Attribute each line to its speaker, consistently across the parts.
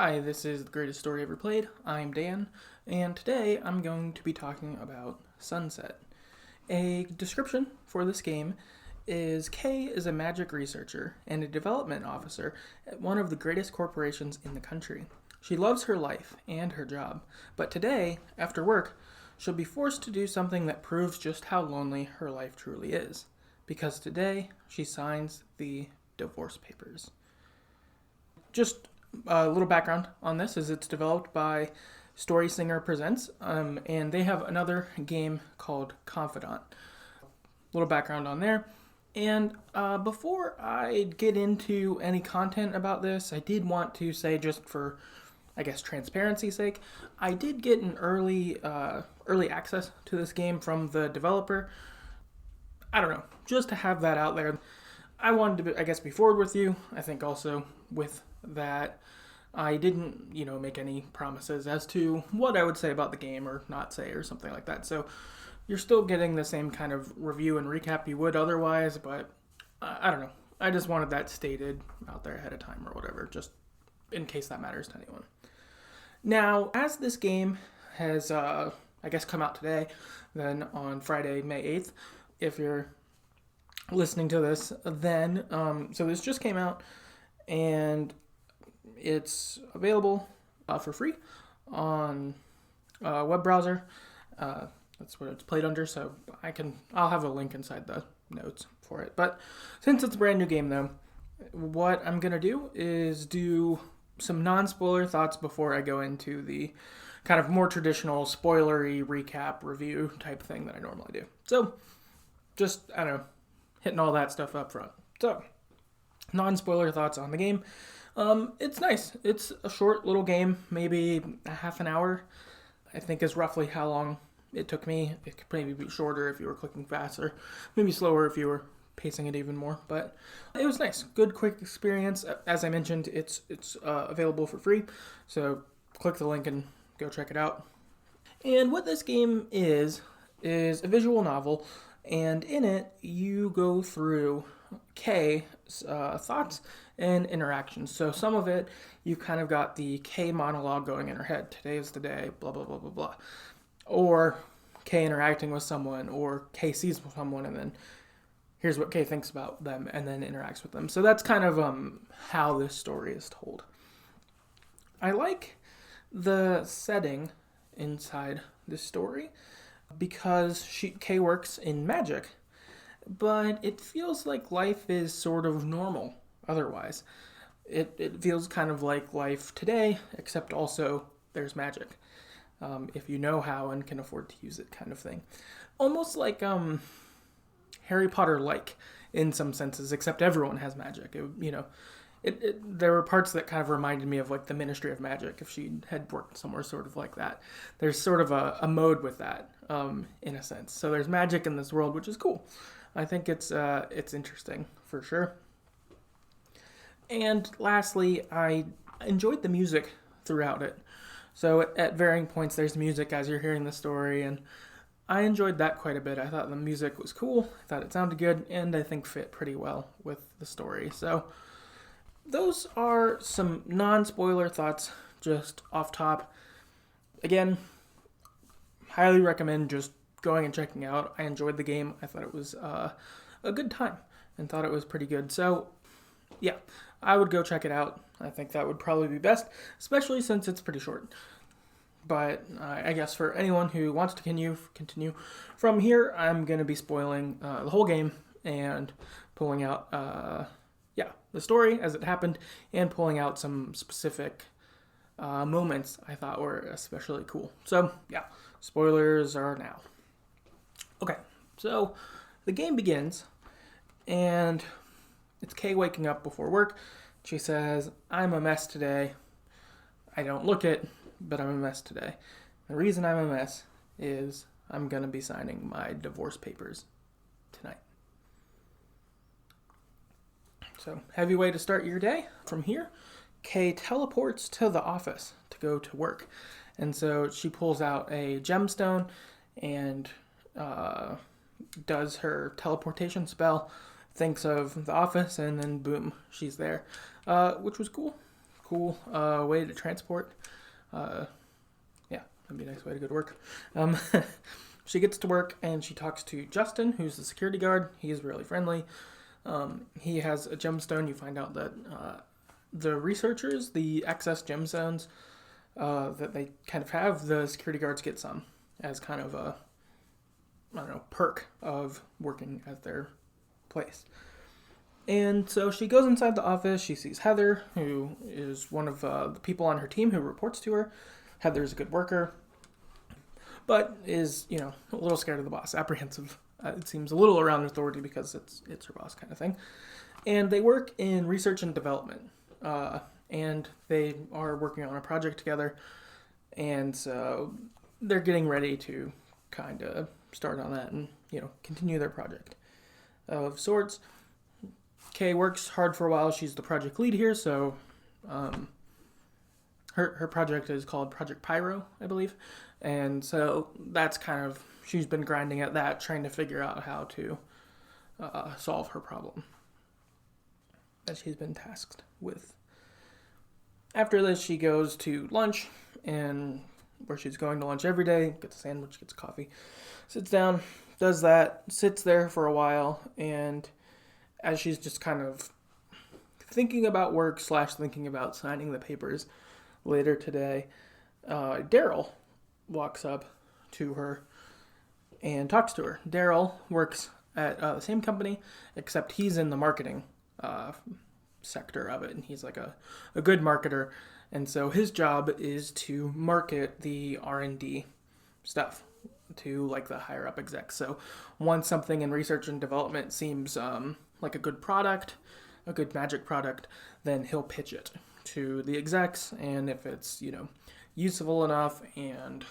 Speaker 1: Hi, this is The Greatest Story Ever Played. I'm Dan, and today I'm going to be talking about Sunset. A description for this game is Kay is a magic researcher and a development officer at one of the greatest corporations in the country. She loves her life and her job, but today, after work, she'll be forced to do something that proves just how lonely her life truly is. Because today, she signs the divorce papers. Just a little background on this is it's developed by Storysinger Presents, and they have another game called Confidant. Little background on there. And before I get into any content about this, I did want to say, just for, I guess, transparency's sake, I did get an early access to this game from the developer. I don't know, just to have that out there. I wanted to, I guess, be forward with you. I think also with that, I didn't, make any promises as to what I would say about the game or not say or something like that. So you're still getting the same kind of review and recap you would otherwise, but I don't know. I just wanted that stated out there ahead of time or whatever, just in case that matters to anyone. Now, as this game has, I guess, come out today, then on Friday, May 8th, if you're listening to this, then, so this just came out, and it's available for free on a web browser. That's what it's played under, so I'll have a link inside the notes for it. But since it's a brand new game, though, what I'm going to do is do some non-spoiler thoughts before I go into the kind of more traditional spoilery recap review type thing that I normally do. So, just, I don't know, hitting all that stuff up front. So, non-spoiler thoughts on the game. It's nice. It's a short little game, maybe a half an hour, I think is roughly how long it took me. It could maybe be shorter if you were clicking fast, or maybe slower if you were pacing it even more. But it was nice. Good, quick experience. As I mentioned, it's available for free, so click the link and go check it out. And what this game is a visual novel, and in it you go through Kay's thoughts and interactions. So some of it, you kind of got the Kay monologue going in her head. Today is the day, blah, blah, blah, blah, blah. Or Kay interacting with someone, or Kay sees someone, and then here's what Kay thinks about them, and then interacts with them. So that's kind of how this story is told. I like the setting inside this story because Kay works in magic, but it feels like life is sort of normal otherwise. It feels kind of like life today, except also there's magic. If you know how and can afford to use it, kind of thing. Almost like Harry Potter-like in some senses, except everyone has magic. There were parts that kind of reminded me of like the Ministry of Magic, if she had worked somewhere sort of like that. There's sort of a mode with that, in a sense. So there's magic in this world, which is cool. I think it's interesting, for sure. And lastly, I enjoyed the music throughout it. So at varying points, there's music as you're hearing the story, and I enjoyed that quite a bit. I thought the music was cool, I thought it sounded good, and I think fit pretty well with the story. So those are some non-spoiler thoughts just off top. Again, highly recommend just going and checking out. I enjoyed the game. I thought it was a good time and thought it was pretty good. So yeah, I would go check it out. I think that would probably be best, especially since it's pretty short. But I guess for anyone who wants to continue from here, I'm going to be spoiling the whole game and pulling out, the story as it happened, and pulling out some specific moments I thought were especially cool. So yeah, spoilers are now. Okay, so the game begins, and it's Kay waking up before work. She says, "I'm a mess today. I don't look it, but I'm a mess today. The reason I'm a mess is I'm going to be signing my divorce papers tonight." So, heavy way to start your day. From here, Kay teleports to the office to go to work. And so she pulls out a gemstone and does her teleportation spell, thinks of the office, and then boom, she's there, which was cool. cool way to transport. Yeah, that'd be a nice way to go to work. She gets to work and she talks to Justin, who's the security guard. He's really friendly. He has a gemstone. You find out that the researchers, the excess gemstones that they kind of have, the security guards get some as kind of a, I don't know, perk of working at their place. And so she goes inside the office. She sees Heather, who is one of the people on her team who reports to her. Heather's a good worker, but is, a little scared of the boss, apprehensive. It seems a little around authority because it's her boss kind of thing. And they work in research and development. And they are working on a project together. And so they're getting ready to kind of start on that and, continue their project of sorts. Kay works hard for a while. She's the project lead here, so her project is called Project Pyro, I believe. And so that's kind of, she's been grinding at that, trying to figure out how to solve her problem that she's been tasked with. After this, she goes to lunch, and where she's going to lunch every day, gets a sandwich, gets coffee, sits down, does that, sits there for a while, and as she's just kind of thinking about work / thinking about signing the papers later today, Daryl walks up to her and talks to her. Daryl works at the same company, except he's in the marketing sector of it, and he's like a good marketer, and so his job is to market the R&D stuff to like the higher up execs. So once something in research and development seems like a good product, a good magic product, then he'll pitch it to the execs, and if it's, useful enough and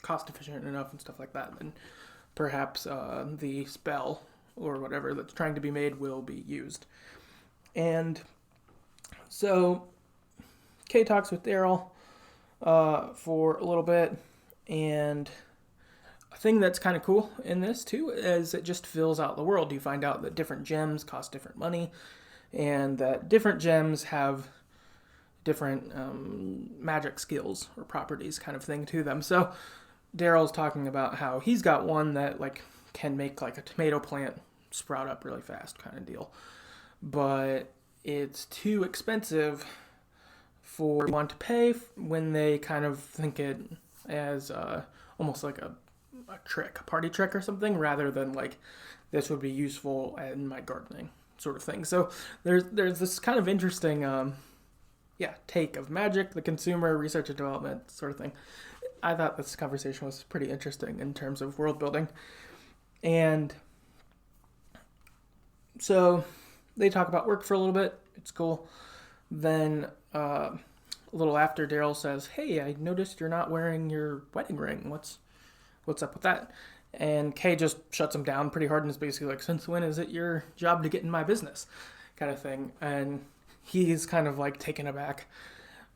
Speaker 1: cost efficient enough and stuff like that, then perhaps the spell or whatever that's trying to be made will be used. And so Kay talks with Daryl for a little bit, and a thing that's kind of cool in this too is it just fills out the world. You find out that different gems cost different money, and that different gems have different magic skills or properties kind of thing to them. So Daryl's talking about how he's got one that like can make like a tomato plant sprout up really fast kind of deal, but it's too expensive for one to pay when they kind of think it as almost like a trick, a party trick or something, rather than like this would be useful in my gardening sort of thing. So there's this kind of interesting take of magic, the consumer, research and development sort of thing. I thought this conversation was pretty interesting in terms of world building. And so they talk about work for a little bit. It's cool. Then a little after, Daryl says, "Hey, I noticed you're not wearing your wedding ring. What's up with that?" And Kay just shuts him down pretty hard and is basically like, "Since when is it your job to get in my business?" kind of thing. And he's kind of like taken aback.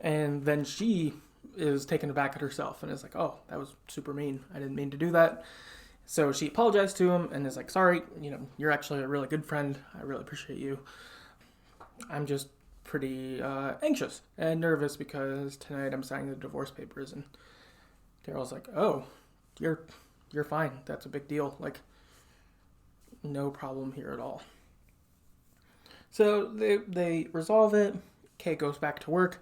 Speaker 1: And then she is taken aback at herself and is like, "Oh, that was super mean. I didn't mean to do that." So she apologized to him and is like, "Sorry, you're actually a really good friend. I really appreciate you. I'm just pretty anxious and nervous because tonight I'm signing the divorce papers." And Daryl's like, "Oh, you're fine. That's a big deal. Like, no problem here at all." So they resolve it. Kay goes back to work,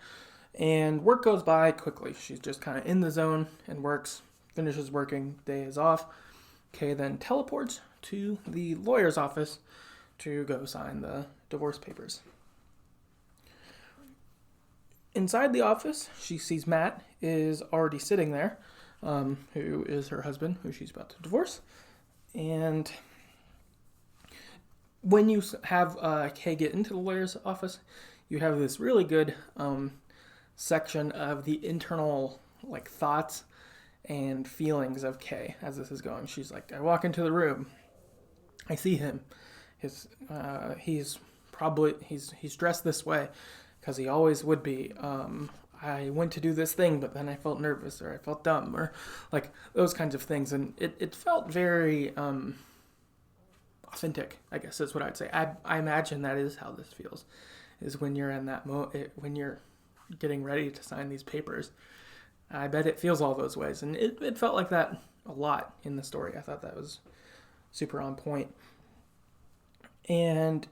Speaker 1: and work goes by quickly. She's just kind of in the zone and works, finishes working, day is off. Kay then teleports to the lawyer's office to go sign the divorce papers. Inside the office, she sees Matt is already sitting there, who is her husband, who she's about to divorce. And when you have Kay get into the lawyer's office, you have this really good section of the internal like thoughts and feelings of Kay as this is going. She's like, "I walk into the room, I see him. He's dressed this way because he always would be. I went to do this thing, but then I felt nervous or I felt dumb," or like those kinds of things. And it felt very authentic, I guess is what I'd say. I imagine that is how this feels, is when you're in that when you're getting ready to sign these papers. I bet it feels all those ways. And it felt like that a lot in the story. I thought that was super on point. And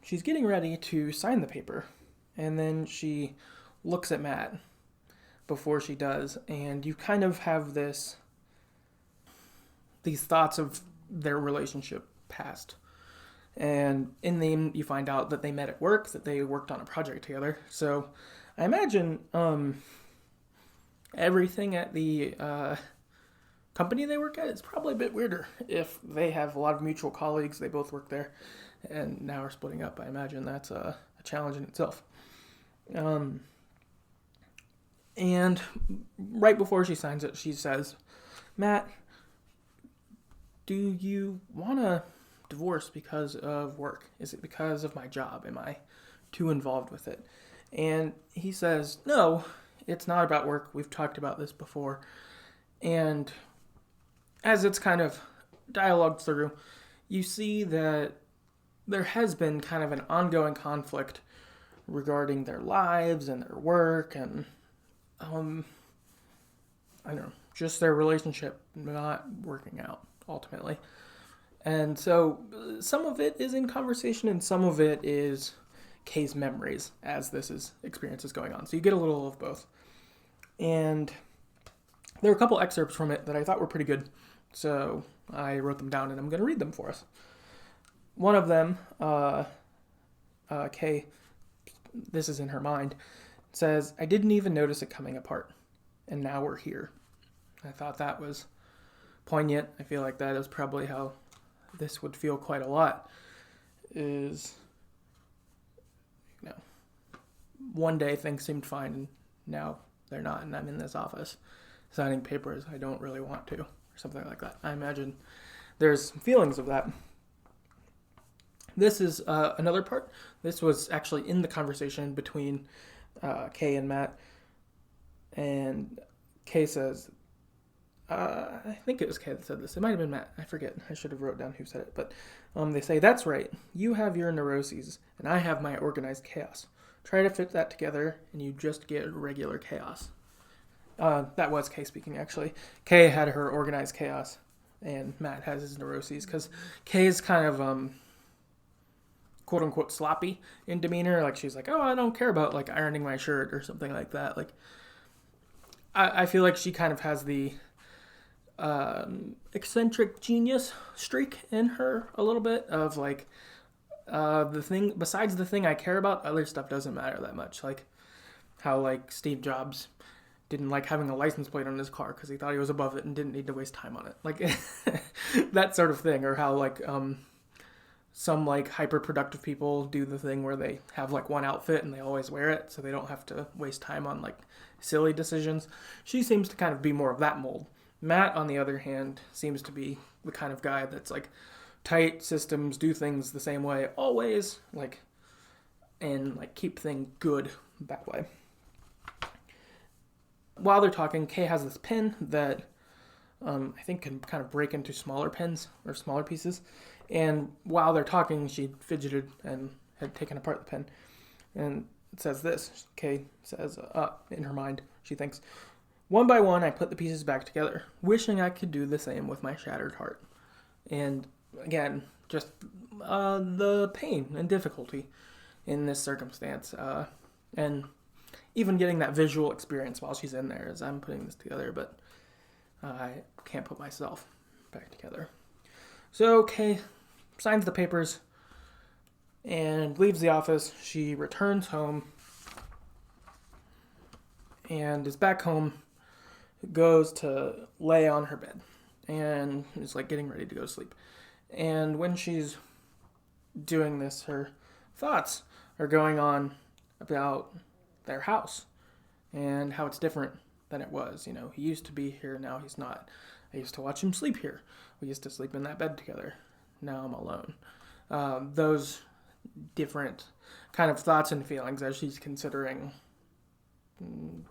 Speaker 1: she's getting ready to sign the paper. And then she looks at Matt before she does. And you kind of have these thoughts of their relationship past. And in the end, you find out that they met at work, that they worked on a project together. So I imagine everything at the company they work at is probably a bit weirder if they have a lot of mutual colleagues. They both work there and now are splitting up. I imagine that's a challenge in itself. And right before she signs it, she says, Matt, do you want to divorce because of work? Is it because of my job? Am I too involved with it? And he says, no, it's not about work. We've talked about this before. And as it's kind of dialogued through, you see that there has been kind of an ongoing conflict regarding their lives and their work and, I don't know, just their relationship not working out ultimately. And so some of it is in conversation and some of it is Kay's memories as experience is going on. So you get a little of both. And there are a couple excerpts from it that I thought were pretty good. So I wrote them down and I'm going to read them for us. One of them, Kay, this is in her mind, says, I didn't even notice it coming apart. And now we're here. I thought that was poignant. I feel like that is probably how this would feel quite a lot. Is, one day things seemed fine and now they're not, and I'm in this office signing papers I don't really want to, or something like that. I imagine there's feelings of that. This is another part. This was actually in the conversation between Kay and Matt, and Kay says, I think it was Kay that said this. It might have been Matt. I forget. I should have wrote down who said it. But they say, that's right. You have your neuroses, and I have my organized chaos. Try to fit that together, and you just get regular chaos. That was Kay speaking, actually. Kay had her organized chaos, and Matt has his neuroses, because Kay's kind of, quote-unquote, sloppy in demeanor. Like, she's like, oh, I don't care about, like, ironing my shirt or something like that. Like, I feel like she kind of has the eccentric genius streak in her a little bit of, like, besides the thing I care about, other stuff doesn't matter that much. Like how, like, Steve Jobs didn't like having a license plate on his car because he thought he was above it and didn't need to waste time on it. Like, that sort of thing. Or how, like, some, like, hyper-productive people do the thing where they have, like, one outfit and they always wear it so they don't have to waste time on, like, silly decisions. She seems to kind of be more of that mold. Matt, on the other hand, seems to be the kind of guy that's, like, tight systems, do things the same way always, like, and, like, keep things good that way. While they're talking, Kay has this pen that I think can kind of break into smaller pens or smaller pieces. And while they're talking, she fidgeted and had taken apart the pen. And it says this. Kay says, in her mind, she thinks, one by one, I put the pieces back together, wishing I could do the same with my shattered heart. And again, just the pain and difficulty in this circumstance. And even getting that visual experience while she's in there as I'm putting this together, but I can't put myself back together. So Kay signs the papers and leaves the office. She returns home and is back home, goes to lay on her bed and is, like, getting ready to go to sleep. And when she's doing this, her thoughts are going on about their house and how it's different than it was. You know, he used to be here, now he's not. I used to watch him sleep here. We used to sleep in that bed together. Now I'm alone. Those different kind of thoughts and feelings as she's considering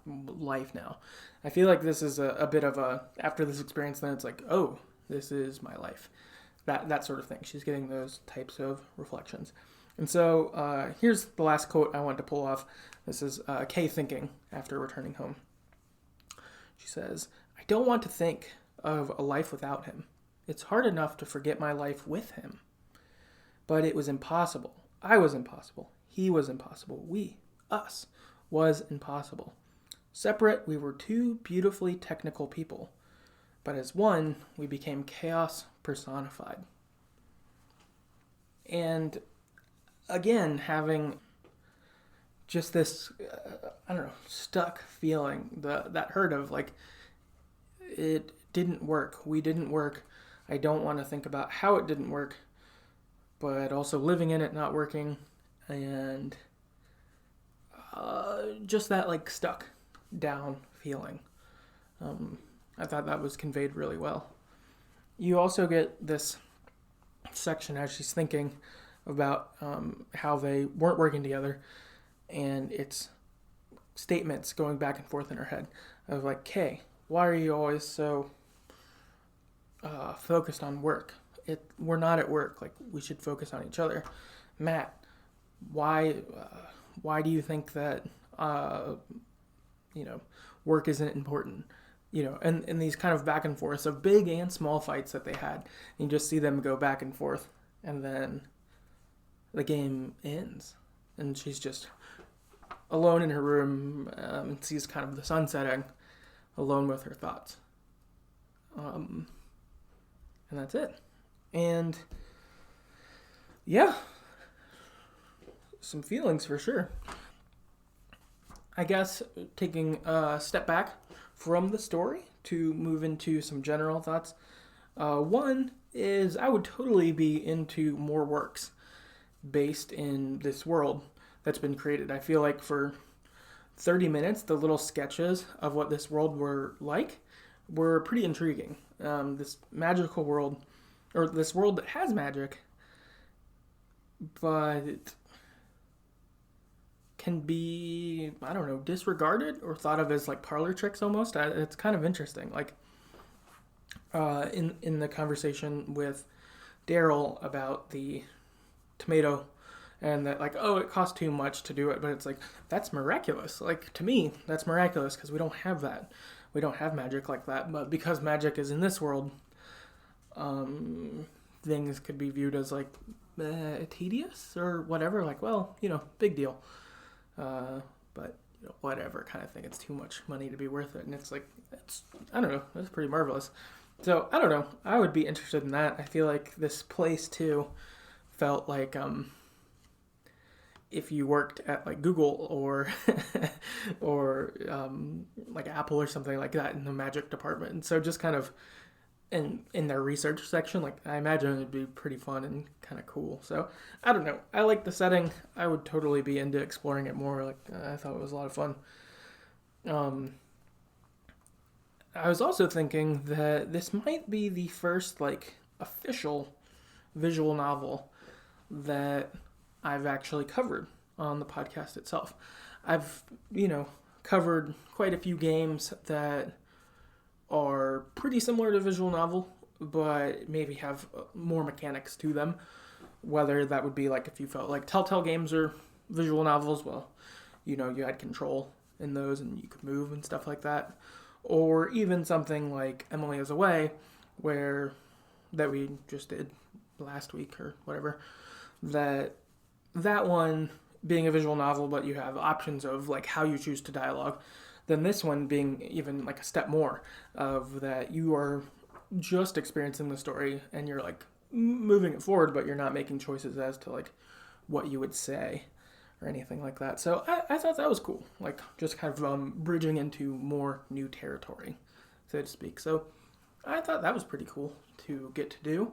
Speaker 1: life now. I feel like this is a bit of a, after this experience, then it's like, oh, this is my life. That sort of thing. She's getting those types of reflections. And so here's the last quote I wanted to pull off. This is Kay thinking after returning home. She says, "I don't want to think of a life without him. It's hard enough to forget my life with him. But it was impossible. I was impossible. He was impossible. We, us, was impossible. Separate, we were two beautifully technical people. But as one, we became chaos personified." And again, having just this, stuck feeling, that hurt of like, it didn't work. We didn't work. I don't want to think about how it didn't work, but also living in it not working, and just that like stuck down feeling. I thought that was conveyed really well. You also get this section as she's thinking about how they weren't working together, and it's statements going back and forth in her head of like, Kay, why are you always so focused on work? We're not at work. Like, we should focus on each other. Matt, why do you think that work isn't important? And these kind of back and forths of big and small fights that they had. You just see them go back and forth, and then the game ends, and she's just alone in her room and sees kind of the sun setting, alone with her thoughts. And that's it. And yeah, some feelings for sure. I guess taking a step back from the story to move into some general thoughts. One is I would totally be into more works based in this world that's been created. I feel like for 30 minutes, the little sketches of what this world were pretty intriguing. This magical world, or this world that has magic, but it can be, disregarded or thought of as like parlor tricks almost. It's kind of interesting. Like in the conversation with Daryl about the tomato, and that like, oh, it costs too much to do it, but it's like, that's miraculous. Like, to me, that's miraculous because we don't have that. We don't have magic like that. But because magic is in this world, things could be viewed as like tedious or whatever. Like, well, big deal. But whatever kind of thing. It's too much money to be worth it. And it's like, that's pretty marvelous. So I don't know. I would be interested in that. I feel like this place too felt like if you worked at like Google or like Apple or something like that in the magic department. And so just kind of in their research section, like I imagine it'd be pretty fun and kind of cool. So I don't know. I like the setting. I would totally be into exploring it more. Like I thought it was a lot of fun. I was also thinking that this might be the first like official visual novel that I've actually covered on the podcast itself. I've, covered quite a few games that are pretty similar to visual novel, but maybe have more mechanics to them. Whether that would be like if you felt like Telltale games are visual novels, well, you had control in those and you could move and stuff like that. Or even something like Emily is Away, that we just did last week or whatever, that one being a visual novel, but you have options of like how you choose to dialogue, then this one being even like a step more of that you are just experiencing the story and you're like moving it forward, but you're not making choices as to like what you would say or anything like that. So I thought that was cool, like just kind of bridging into more new territory, so to speak. So I thought that was pretty cool to get to do.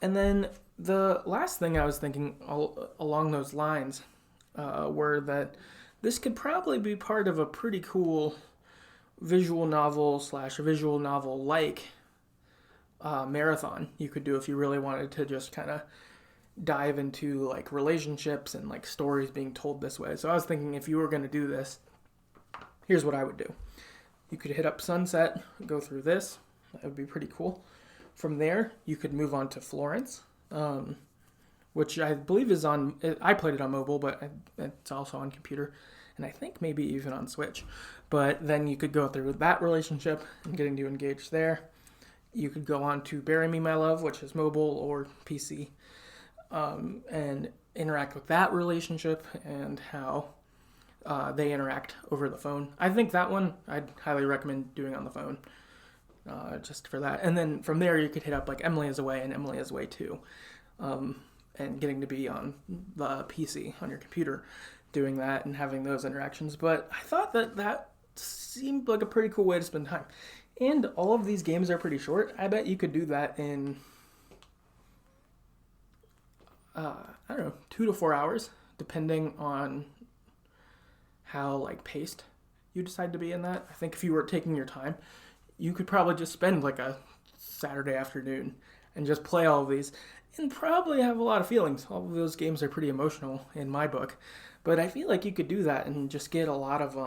Speaker 1: And then the last thing I was thinking along those lines were that this could probably be part of a pretty cool visual novel / visual novel like marathon you could do if you really wanted to just kind of dive into like relationships and like stories being told this way. So I was thinking if you were going to do this, here's what I would do. You could hit up Sunset, go through this. That would be pretty cool. From there, you could move on to Florence, which I believe is on, I played it on mobile, but it's also on computer, and I think maybe even on Switch. But then you could go through that relationship and getting to engage there. You could go on to Bury Me, My Love, which is mobile or PC, and interact with that relationship and how they interact over the phone. I think that one I'd highly recommend doing on the phone, just for that. And then from there you could hit up like Emily is Away and Emily is Away 2, and getting to be on the PC, on your computer, doing that and having those interactions. But I thought that seemed like a pretty cool way to spend time. And all of these games are pretty short. I bet you could do that in, I don't know, 2 to 4 hours, depending on how like paced you decide to be in that. I think if you were taking your time, you could probably just spend like a Saturday afternoon and just play all of these and probably have a lot of feelings. All of those games are pretty emotional in my book, but I feel like you could do that and just get a lot of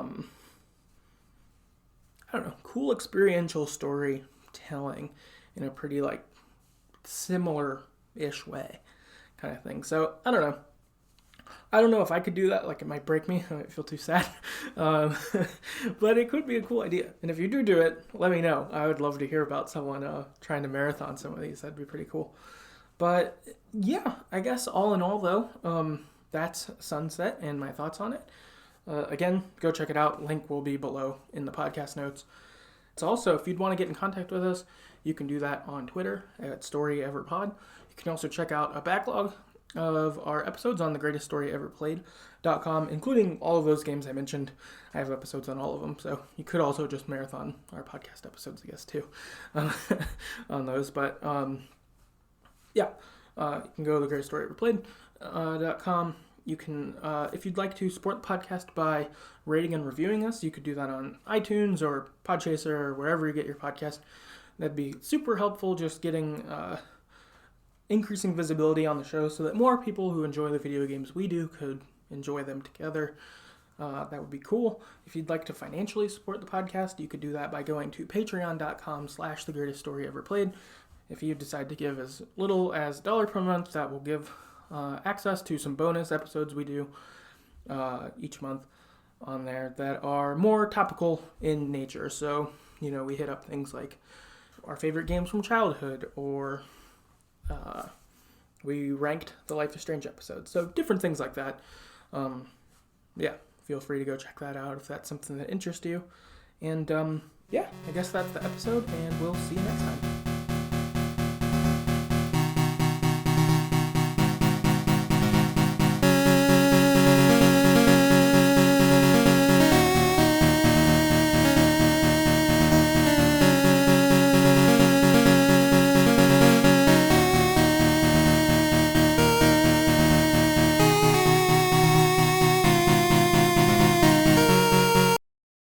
Speaker 1: I don't know, cool experiential storytelling in a pretty like similar-ish way kind of thing. So I don't know. I don't know if I could do that. Like, it might break me. I might feel too sad. But it could be a cool idea. And if you do it, let me know. I would love to hear about someone trying to marathon some of these. That'd be pretty cool. But yeah, I guess all in all, though, that's Sunset and my thoughts on it. Again, go check it out. Link will be below in the podcast notes. It's also, if you'd want to get in contact with us, you can do that on Twitter at StoryEverPod. You can also check out a backlog of our episodes on TheGreatestStoryEverPlayed.com, including all of those games I mentioned. I have episodes on all of them, so you could also just marathon our podcast episodes, I guess, too, on those. But, yeah, you can go to TheGreatestStoryEverPlayed.com. You can, if you'd like to support the podcast by rating and reviewing us, you could do that on iTunes or Podchaser or wherever you get your podcast. That'd be super helpful, just getting increasing visibility on the show so that more people who enjoy the video games we do could enjoy them together. That would be cool. If you'd like to financially support the podcast, you could do that by going to patreon.com/TheGreatestStoryEverPlayed. If you decide to give as little as $1 per month, that will give access to some bonus episodes we do each month on there that are more topical in nature. So, you know, we hit up things like our favorite games from childhood, or we ranked the Life is Strange episodes. So different things like that. Yeah, feel free to go check that out if that's something that interests you. And yeah, I guess that's the episode, and we'll see you next time.